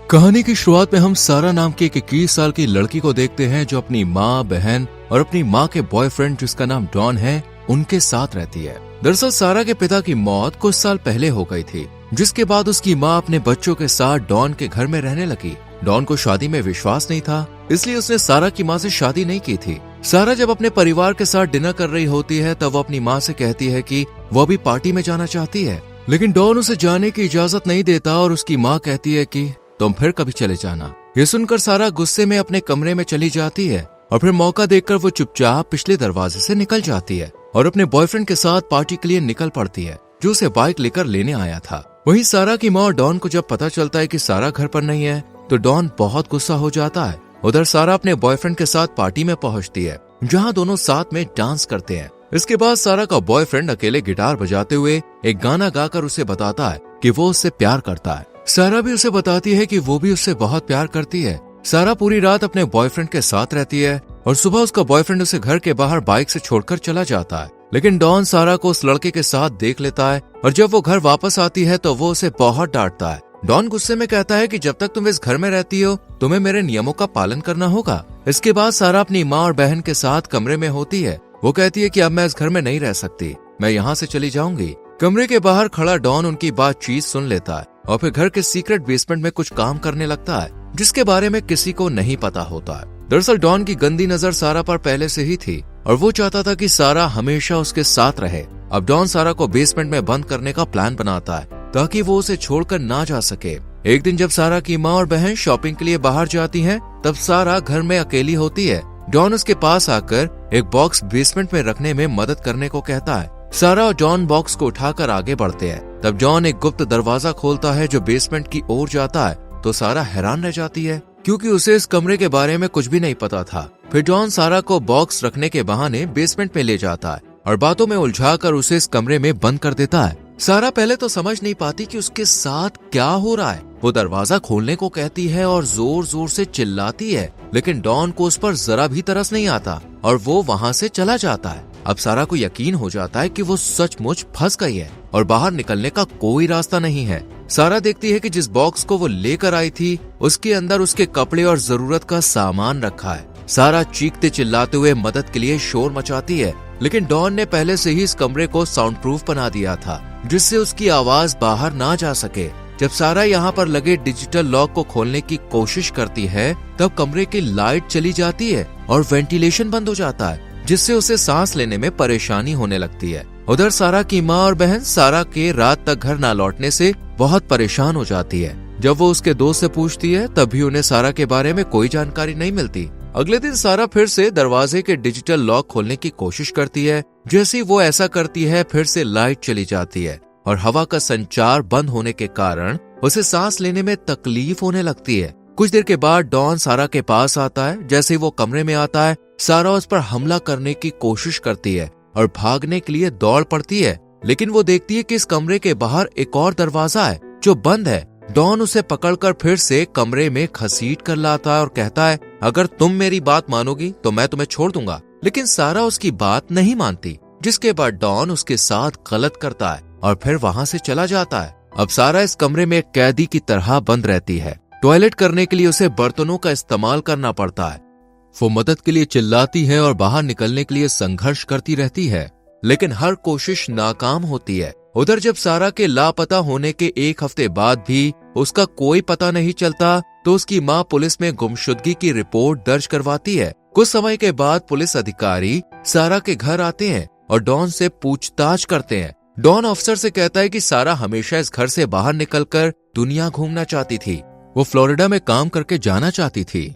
कहानी की शुरुआत में हम सारा नाम की एक 21 साल की लड़की को देखते हैं जो अपनी माँ, बहन और अपनी माँ के बॉयफ्रेंड जिसका नाम डॉन है उनके साथ रहती है। दरअसल सारा के पिता की मौत कुछ साल पहले हो गई थी, जिसके बाद उसकी माँ अपने बच्चों के साथ डॉन के घर में रहने लगी। डॉन को शादी में विश्वास नहीं था, इसलिए उसने सारा की माँ से शादी नहीं की थी। सारा जब अपने परिवार के साथ डिनर कर रही होती है तब वो अपनी माँ से कहती है कि वो अभी पार्टी में जाना चाहती है, लेकिन डॉन उसे जाने की इजाजत नहीं देता और उसकी माँ कहती है कि तुम फिर कभी चले जाना। ये सुनकर सारा गुस्से में अपने कमरे में चली जाती है और फिर मौका देखकर वो चुपचाप पिछले दरवाजे से निकल जाती है और अपने बॉयफ्रेंड के साथ पार्टी के लिए निकल पड़ती है, जो उसे बाइक लेकर लेने आया था। वहीं सारा की माँ और डॉन को जब पता चलता है कि सारा घर पर नहीं है तो डॉन बहुत गुस्सा हो जाता है। उधर सारा अपने बॉयफ्रेंड के साथ पार्टी में पहुंचती है, जहां दोनों साथ में डांस करते हैं। इसके बाद सारा का बॉयफ्रेंड अकेले गिटार बजाते हुए एक गाना गाकर उसे बताता है कि वो उससे प्यार करता है। सारा भी उसे बताती है कि वो भी उससे बहुत प्यार करती है। सारा पूरी रात अपने बॉयफ्रेंड के साथ रहती है और सुबह उसका बॉयफ्रेंड उसे घर के बाहर बाइक से छोड़कर चला जाता है, लेकिन डॉन सारा को उस लड़के के साथ देख लेता है और जब वो घर वापस आती है तो वो उसे बहुत डांटता है। डॉन गुस्से में कहता है कि जब तक तुम इस घर में रहती हो तुम्हें मेरे नियमों का पालन करना होगा। इसके बाद सारा अपनी माँ और बहन के साथ कमरे में होती है। वो कहती है कि अब मैं इस घर में नहीं रह सकती, मैं यहाँ से चली जाऊंगी। कमरे के बाहर खड़ा डॉन उनकी बातचीत सुन लेता है और फिर घर के सीक्रेट बेसमेंट में कुछ काम करने लगता है, जिसके बारे में किसी को नहीं पता होता है। दरअसल डॉन की गंदी नजर सारा पर पहले से ही थी और वो चाहता था कि सारा हमेशा उसके साथ रहे। अब डॉन सारा को बेसमेंट में बंद करने का प्लान बनाता है ताकि वो उसे छोड़कर ना जा सके। एक दिन जब सारा की माँ और बहन शॉपिंग के लिए बाहर जाती हैं, तब सारा घर में अकेली होती है। डॉन उसके पास आकर एक बॉक्स बेसमेंट में रखने में मदद करने को कहता है। सारा और जॉन बॉक्स को उठाकर आगे बढ़ते हैं। तब जॉन एक गुप्त दरवाजा खोलता है जो बेसमेंट की ओर जाता है, तो सारा हैरान रह जाती है क्योंकि उसे इस कमरे के बारे में कुछ भी नहीं पता था। फिर जॉन सारा को बॉक्स रखने के बहाने बेसमेंट में ले जाता है और बातों में उलझाकर उसे इस कमरे में बंद कर देता है। सारा पहले तो समझ नहीं पाती कि उसके साथ क्या हो रहा है। वो दरवाजा खोलने को कहती है और जोर जोर से चिल्लाती है, लेकिन डॉन को उस पर जरा भी तरस नहीं आता और वो वहाँ से चला जाता है। अब सारा को यकीन हो जाता है कि वो सचमुच फंस गई है और बाहर निकलने का कोई रास्ता नहीं है। सारा देखती है कि जिस बॉक्स को वो लेकर आई थी उसके अंदर उसके कपड़े और जरूरत का सामान रखा है। सारा चीखते चिल्लाते हुए मदद के लिए शोर मचाती है, लेकिन डॉन ने पहले से ही इस कमरे को साउंड प्रूफ बना दिया था, जिससे उसकी आवाज बाहर ना जा सके। जब सारा यहाँ पर लगे डिजिटल लॉक को खोलने की कोशिश करती है, तब कमरे की लाइट चली जाती है और वेंटिलेशन बंद हो जाता है, जिससे उसे सांस लेने में परेशानी होने लगती है। उधर सारा की माँ और बहन सारा के रात तक घर ना लौटने से बहुत परेशान हो जाती है। जब वो उसके दोस्त से पूछती है तब भी उन्हें सारा के बारे में कोई जानकारी नहीं मिलती। अगले दिन सारा फिर से दरवाजे के डिजिटल लॉक खोलने की कोशिश करती है। जैसे ही वो ऐसा करती है फिर से लाइट चली जाती है और हवा का संचार बंद होने के कारण उसे सांस लेने में तकलीफ होने लगती है। कुछ देर के बाद डॉन सारा के पास आता है। जैसे ही वो कमरे में आता है, सारा उस पर हमला करने की कोशिश करती है और भागने के लिए दौड़ पड़ती है, लेकिन वो देखती है कि इस कमरे के बाहर एक और दरवाजा है जो बंद है। डॉन उसे पकड़कर फिर से कमरे में घसीट कर लाता है और कहता है, अगर तुम मेरी बात मानोगी तो मैं तुम्हें छोड़ दूंगा। लेकिन सारा उसकी बात नहीं मानती, जिसके बाद डॉन उसके साथ गलत करता है और फिर वहाँ से चला जाता है। अब सारा इस कमरे में एक कैदी की तरह बंद रहती है। टॉयलेट करने के लिए उसे बर्तनों का इस्तेमाल करना पड़ता है। वो मदद के लिए चिल्लाती है और बाहर निकलने के लिए संघर्ष करती रहती है, लेकिन हर कोशिश नाकाम होती है। उधर जब सारा के लापता होने के एक हफ्ते बाद भी उसका कोई पता नहीं चलता, तो उसकी माँ पुलिस में गुमशुदगी की रिपोर्ट दर्ज करवाती है। कुछ समय के बाद पुलिस अधिकारी सारा के घर आते हैं और डॉन से पूछताछ करते हैं। डॉन अफसर से कहता है कि सारा हमेशा इस घर से बाहर निकलकर दुनिया घूमना चाहती थी। वो फ्लोरिडा में काम करके जाना चाहती थी।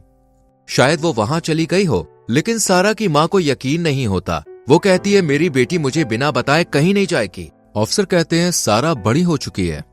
शायद वो वहाँ चली गई हो, लेकिन सारा की माँ को यकीन नहीं होता। वो कहती है, मेरी बेटी मुझे बिना बताए कहीं नहीं जाएगी। अफसर कहते हैं, सारा बड़ी हो चुकी है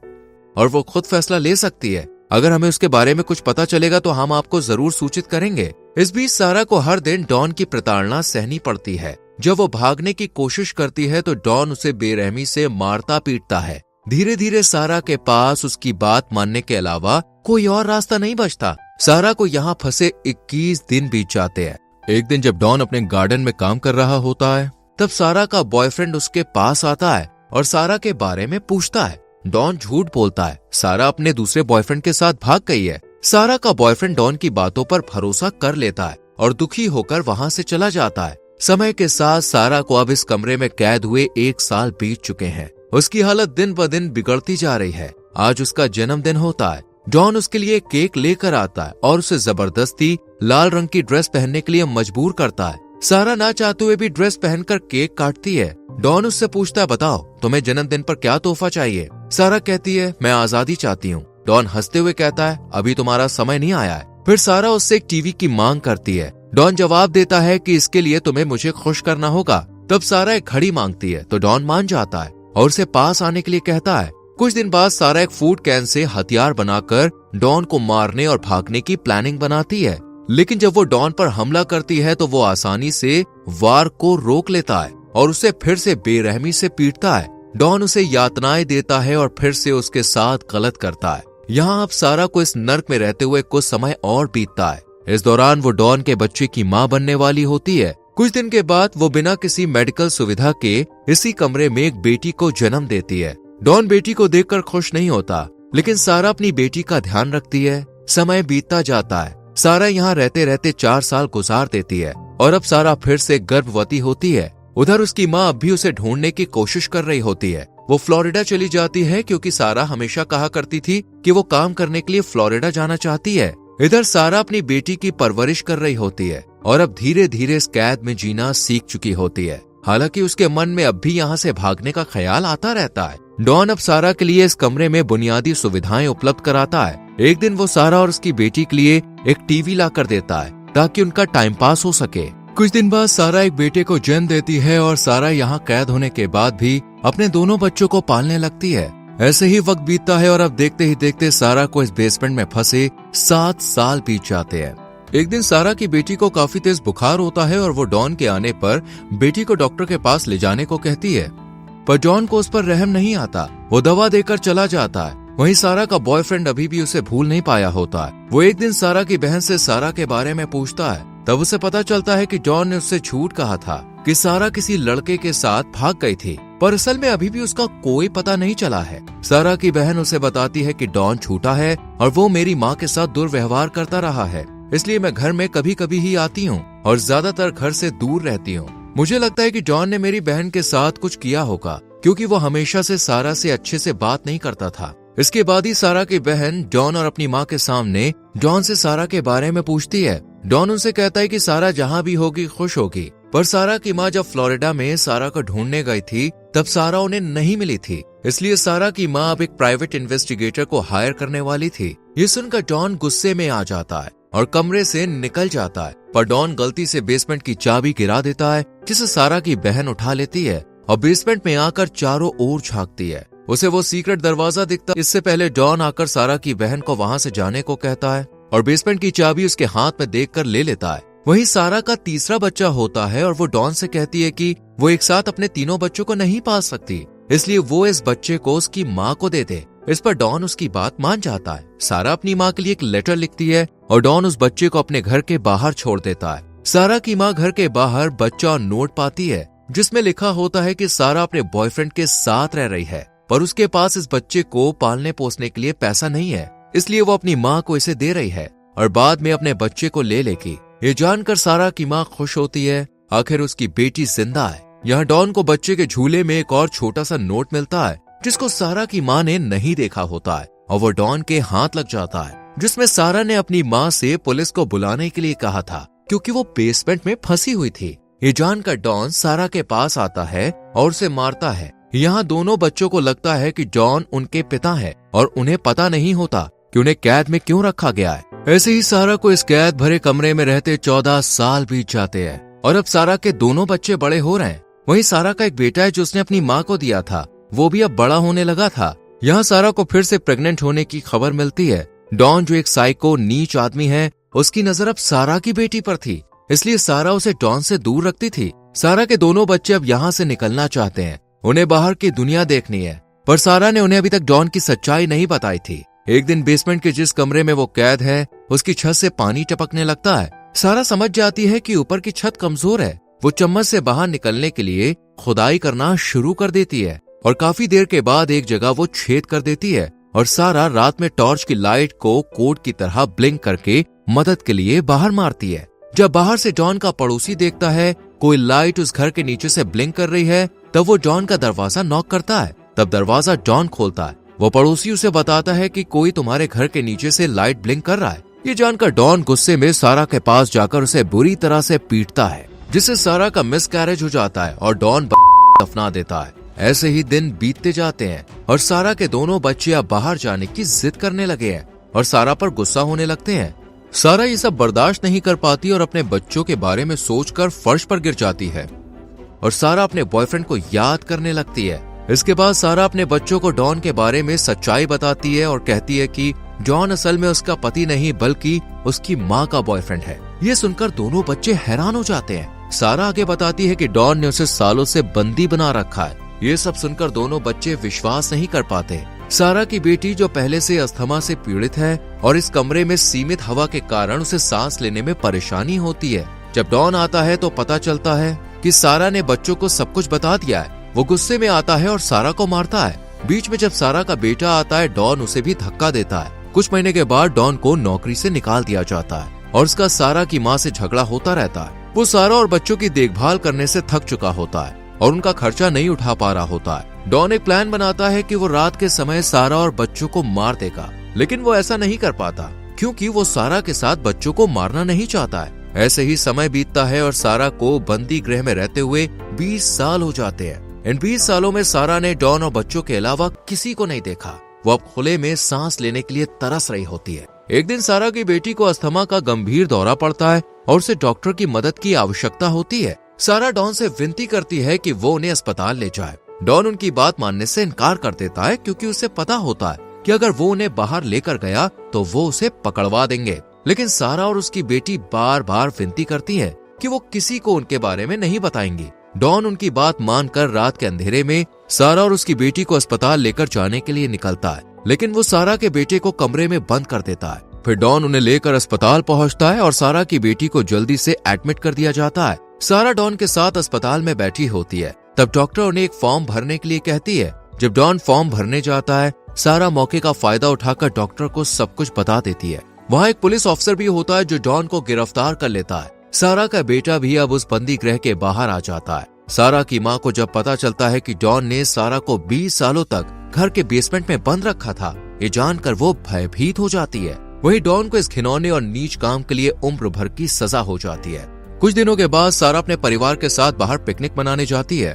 और वो खुद फैसला ले सकती है। अगर हमें उसके बारे में कुछ पता चलेगा तो हम आपको जरूर सूचित करेंगे। इस बीच सारा को हर दिन डॉन की प्रताड़ना सहनी पड़ती है। जब वो भागने की कोशिश करती है तो डॉन उसे बेरहमी से मारता पीटता है। धीरे धीरे सारा के पास उसकी बात मानने के अलावा कोई और रास्ता नहीं बचता। सारा को यहाँ फंसे 21 दिन बीत जाते हैं। एक दिन जब डॉन अपने गार्डन में काम कर रहा होता है, तब सारा का बॉयफ्रेंड उसके पास आता है और सारा के बारे में पूछता है। डॉन झूठ बोलता है, सारा अपने दूसरे बॉयफ्रेंड के साथ भाग गई है। सारा का बॉयफ्रेंड डॉन की बातों पर भरोसा कर लेता है और दुखी होकर वहां से चला जाता है। समय के साथ सारा को अब इस कमरे में कैद हुए 1 साल बीत चुके हैं। उसकी हालत दिन ब दिन बिगड़ती जा रही है। आज उसका जन्मदिन होता है। डॉन उसके लिए केक लेकर आता है और उसे जबरदस्ती लाल रंग की ड्रेस पहनने के लिए मजबूर करता है। सारा ना चाहते हुए भी ड्रेस पहनकर केक काटती है। डॉन उससे पूछता है, बताओ तुम्हें जन्मदिन पर क्या तोहफा चाहिए। सारा कहती है, मैं आजादी चाहती हूँ। डॉन हंसते हुए कहता है, अभी तुम्हारा समय नहीं आया है। फिर सारा उससे एक टीवी की मांग करती है। डॉन जवाब देता है कि इसके लिए तुम्हें मुझे खुश करना होगा। तब सारा एक घड़ी मांगती है तो डॉन मान जाता है और उसे पास आने के लिए कहता है। कुछ दिन बाद सारा एक फूड कैन से हथियार बनाकर डॉन को मारने और भागने की प्लानिंग बनाती है। लेकिन जब वो डॉन पर हमला करती है तो वो आसानी से वार को रोक लेता है और उसे फिर से बेरहमी से पीटता है। डॉन उसे यातनाएं देता है और फिर से उसके साथ गलत करता है। यहाँ अब सारा को इस नर्क में रहते हुए कुछ समय और बीतता है। इस दौरान वो डॉन के बच्चे की माँ बनने वाली होती है। कुछ दिन के बाद वो बिना किसी मेडिकल सुविधा के इसी कमरे में एक बेटी को जन्म देती है। डॉन बेटी को देखकर खुश नहीं होता, लेकिन सारा अपनी बेटी का ध्यान रखती है। समय बीतता जाता है। सारा यहाँ रहते रहते 4 साल गुजार देती है और अब सारा फिर से गर्भवती होती है। उधर उसकी माँ अब भी उसे ढूंढने की कोशिश कर रही होती है। वो फ्लोरिडा चली जाती है क्योंकि सारा हमेशा कहा करती थी कि वो काम करने के लिए फ्लोरिडा जाना चाहती है। इधर सारा अपनी बेटी की परवरिश कर रही होती है और अब धीरे धीरे इस कैद में जीना सीख चुकी होती है। हालांकि उसके मन में अब भी यहाँ से भागने का ख्याल आता रहता है। डॉन अब सारा के लिए इस कमरे में बुनियादी सुविधाएं उपलब्ध कराता है। एक दिन वो सारा और उसकी बेटी के लिए एक टीवी ला कर देता है ताकि उनका टाइम पास हो सके। कुछ दिन बाद सारा एक बेटे को जन्म देती है और सारा यहाँ कैद होने के बाद भी अपने दोनों बच्चों को पालने लगती है। ऐसे ही वक्त बीतता है और अब देखते ही देखते सारा को इस बेसमेंट में फंसे 7 साल बीत जाते हैं। एक दिन सारा की बेटी को काफी तेज बुखार होता है और वो डॉन के आने पर बेटी को डॉक्टर के पास ले जाने को कहती है, पर डॉन को उस पर रहम नहीं आता। वो दवा देकर चला जाता है। वहीं सारा का बॉयफ्रेंड अभी भी उसे भूल नहीं पाया होता है। वो एक दिन सारा की बहन से सारा के बारे में पूछता है। तब उसे पता चलता है कि डॉन ने उससे झूठ कहा था कि सारा किसी लड़के के साथ भाग गई थी, पर असल में अभी भी उसका कोई पता नहीं चला है। सारा की बहन उसे बताती है कि डॉन झूठा है और वो मेरी माँ के साथ दुर्व्यवहार करता रहा है, इसलिए मैं घर में कभी कभी ही आती हूँ और ज्यादातर घर से दूर रहती हूँ। मुझे लगता है कि डॉन ने मेरी बहन के साथ कुछ किया होगा, क्योंकि वो हमेशा से सारा से अच्छे से बात नहीं करता था। इसके बाद ही सारा की बहन डॉन और अपनी माँ के सामने डॉन से सारा के बारे में पूछती है। डॉन उनसे कहता है कि सारा जहाँ भी होगी खुश होगी, पर सारा की माँ जब फ्लोरिडा में सारा को ढूंढने गई थी तब सारा उन्हें नहीं मिली थी, इसलिए सारा की माँ अब एक प्राइवेट इन्वेस्टिगेटर को हायर करने वाली थी। ये सुनकर डॉन गुस्से में आ जाता है और कमरे से निकल जाता है, पर डॉन गलती से बेसमेंट की चाबी गिरा देता है, जिसे सारा की बहन उठा लेती है और बेसमेंट में आकर चारों ओर झांकती है। उसे वो सीक्रेट दरवाजा दिखता है। इससे पहले डॉन आकर सारा की बहन को वहां से जाने को कहता है और बेसमेंट की चाबी उसके हाथ में देखकर ले लेता है। वहीं सारा का तीसरा बच्चा होता है और वो डॉन से कहती है कि वो एक साथ अपने तीनों बच्चों को नहीं पाल सकती, इसलिए वो इस बच्चे को उसकी माँ को दे दे। इस पर डॉन उसकी बात मान जाता है। सारा अपनी माँ के लिए एक लेटर लिखती है और डॉन उस बच्चे को अपने घर के बाहर छोड़ देता है। सारा की माँ घर के बाहर बच्चा और नोट पाती है, जिसमें लिखा होता है कि सारा अपने बॉयफ्रेंड के साथ रह रही है, पर उसके पास इस बच्चे को पालने पोसने के लिए पैसा नहीं है, इसलिए वो अपनी माँ को इसे दे रही है और बाद में अपने बच्चे को ले लेगी। ये जानकर सारा की माँ खुश होती है, आखिर उसकी बेटी जिंदा है। यहाँ डॉन को बच्चे के झूले में एक और छोटा सा नोट मिलता है, जिसको सारा की माँ ने नहीं देखा होता है और वो डॉन के हाथ लग जाता है, जिसमें सारा ने अपनी माँ से पुलिस को बुलाने के लिए कहा था, क्योंकि वो बेसमेंट में फंसी हुई थी। ये जानकर डॉन सारा के पास आता है और उसे मारता है। यहाँ दोनों बच्चों को लगता है कि डॉन उनके पिता है और उन्हें पता नहीं होता कि उन्हें कैद में क्यों रखा गया है। ऐसे ही सारा को इस कैद भरे कमरे में रहते 14 साल बीत जाते हैं और अब सारा के दोनों बच्चे बड़े हो रहे हैं। वहीं सारा का एक बेटा है जो उसने अपनी माँ को दिया था, वो भी अब बड़ा होने लगा था। यहाँ सारा को फिर से प्रेग्नेंट होने की खबर मिलती है। डॉन जो एक साइको नीच आदमी है, उसकी नजर अब सारा की बेटी पर थी, इसलिए सारा उसे डॉन से दूर रखती थी। सारा के दोनों बच्चे अब यहाँ से निकलना चाहते हैं, उन्हें बाहर की दुनिया देखनी है, पर सारा ने उन्हें अभी तक डॉन की सच्चाई नहीं बताई थी। एक दिन बेसमेंट के जिस कमरे में वो कैद है, उसकी छत से पानी टपकने लगता है। सारा समझ जाती है कि ऊपर की छत कमजोर है। वो चम्मच से बाहर निकलने के लिए खुदाई करना शुरू कर देती है और काफी देर के बाद एक जगह वो छेद कर देती है और सारा रात में टॉर्च की लाइट को कोड की तरह ब्लिंक करके मदद के लिए बाहर मारती है। जब बाहर से डॉन का पड़ोसी देखता है कोई लाइट उस घर के नीचे से ब्लिंक कर रही है, तब वो डॉन का दरवाजा नॉक करता है। तब दरवाजा डॉन खोलता है। वो पड़ोसी उसे बताता है कि कोई तुम्हारे घर के नीचे से लाइट ब्लिंक कर रहा है। ये जानकर डॉन गुस्से में सारा के पास जाकर उसे बुरी तरह से पीटता है, जिससे सारा का मिसकैरेज हो जाता है और डॉन दफना देता है। ऐसे ही दिन बीतते जाते हैं और सारा के दोनों बच्चे अब बाहर जाने की जिद करने लगे हैं और सारा पर गुस्सा होने लगते हैं। सारा ये सब बर्दाश्त नहीं कर पाती और अपने बच्चों के बारे में सोचकर फर्श पर गिर जाती है और सारा अपने बॉयफ्रेंड को याद करने लगती है। इसके बाद सारा अपने बच्चों को डॉन के बारे में सच्चाई बताती है और कहती है कि डॉन असल में उसका पति नहीं बल्कि उसकी माँ का बॉयफ्रेंड है। ये सुनकर दोनों बच्चे हैरान हो जाते हैं। सारा आगे बताती है कि डॉन ने उसे सालों से बंदी बना रखा है। ये सब सुनकर दोनों बच्चे विश्वास नहीं कर पाते। सारा की बेटी जो पहले से अस्थमा से पीड़ित है और इस कमरे में सीमित हवा के कारण उसे सांस लेने में परेशानी होती है। जब डॉन आता है तो पता चलता है कि सारा ने बच्चों को सब कुछ बता दिया है। वो गुस्से में आता है और सारा को मारता है। बीच में जब सारा का बेटा आता है, डॉन उसे भी धक्का देता है। कुछ महीने के बाद डॉन को नौकरी से निकाल दिया जाता है और उसका सारा की माँ से झगड़ा होता रहता है। वो सारा और बच्चों की देखभाल करने से थक चुका होता है और उनका खर्चा नहीं उठा पा रहा होता है। डॉन एक प्लान बनाता है कि वो रात के समय सारा और बच्चों को मार देगा, लेकिन वो ऐसा नहीं कर पाता क्योंकि वो सारा के साथ बच्चों को मारना नहीं चाहता है। ऐसे ही समय बीतता है और सारा को बंदी गृह में रहते हुए 20 साल हो जाते हैं। इन 20 सालों में सारा ने डॉन और बच्चों के अलावा किसी को नहीं देखा। वो अब खुले में सांस लेने के लिए तरस रही होती है। एक दिन सारा की बेटी को अस्थमा का गंभीर दौरा पड़ता है और उसे डॉक्टर की मदद की आवश्यकता होती है। सारा डॉन से विनती करती है कि वो उन्हें अस्पताल ले जाए। डॉन उनकी बात मानने से इनकार कर देता है क्योंकि उसे पता होता है कि अगर वो उन्हें बाहर लेकर गया तो वो उसे पकड़वा देंगे। लेकिन सारा और उसकी बेटी बार बार विनती करती है कि वो किसी को उनके बारे में नहीं बताएंगी। डॉन उनकी बात मानकर रात के अंधेरे में सारा और उसकी बेटी को अस्पताल लेकर जाने के लिए निकलता है, लेकिन वो सारा के बेटे को कमरे में बंद कर देता है। फिर डॉन उन्हें लेकर अस्पताल पहुंचता है और सारा की बेटी को जल्दी से एडमिट कर दिया जाता है। सारा डॉन के साथ अस्पताल में बैठी होती है। तब डॉक्टर उन्हें एक फॉर्म भरने के लिए कहती है। जब डॉन फॉर्म भरने जाता है, सारा मौके का फायदा उठाकर डॉक्टर को सब कुछ बता देती है। वहाँ एक पुलिस ऑफिसर भी होता है जो डॉन को गिरफ्तार कर लेता है। सारा का बेटा भी अब उस बंदी गृह के बाहर आ जाता है। सारा की माँ को जब पता चलता है कि डॉन ने सारा को 20 सालों तक घर के बेसमेंट में बंद रखा था, ये जानकर वो भयभीत हो जाती है। वहीं डॉन को इस घिनौने और नीच काम के लिए उम्र भर की सजा हो जाती है। कुछ दिनों के बाद सारा अपने परिवार के साथ बाहर पिकनिक मनाने जाती है,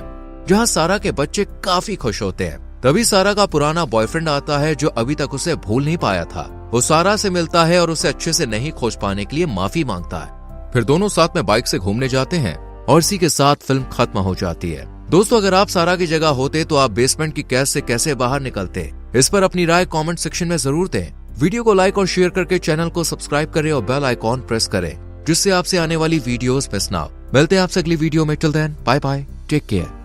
जहाँ सारा के बच्चे काफी खुश होते हैं। तभी सारा का पुराना बॉयफ्रेंड आता है जो अभी तक उसे भूल नहीं पाया था। वो सारा से मिलता है और उसे अच्छे से नहीं खोज पाने के लिए माफी मांगता है। फिर दोनों साथ में बाइक से घूमने जाते हैं और इसी के साथ फिल्म खत्म हो जाती है। दोस्तों, अगर आप सारा की जगह होते तो आप बेसमेंट की कैद से कैसे बाहर निकलते? इस पर अपनी राय कमेंट सेक्शन में जरूर दें। वीडियो को लाइक और शेयर करके चैनल को सब्सक्राइब करें और बेल आइकॉन प्रेस करें, जिससे आपसे आने वाली वीडियोस मिस ना हो। मिलते हैं आपसे अगली वीडियो में। Till then, bye bye, take care.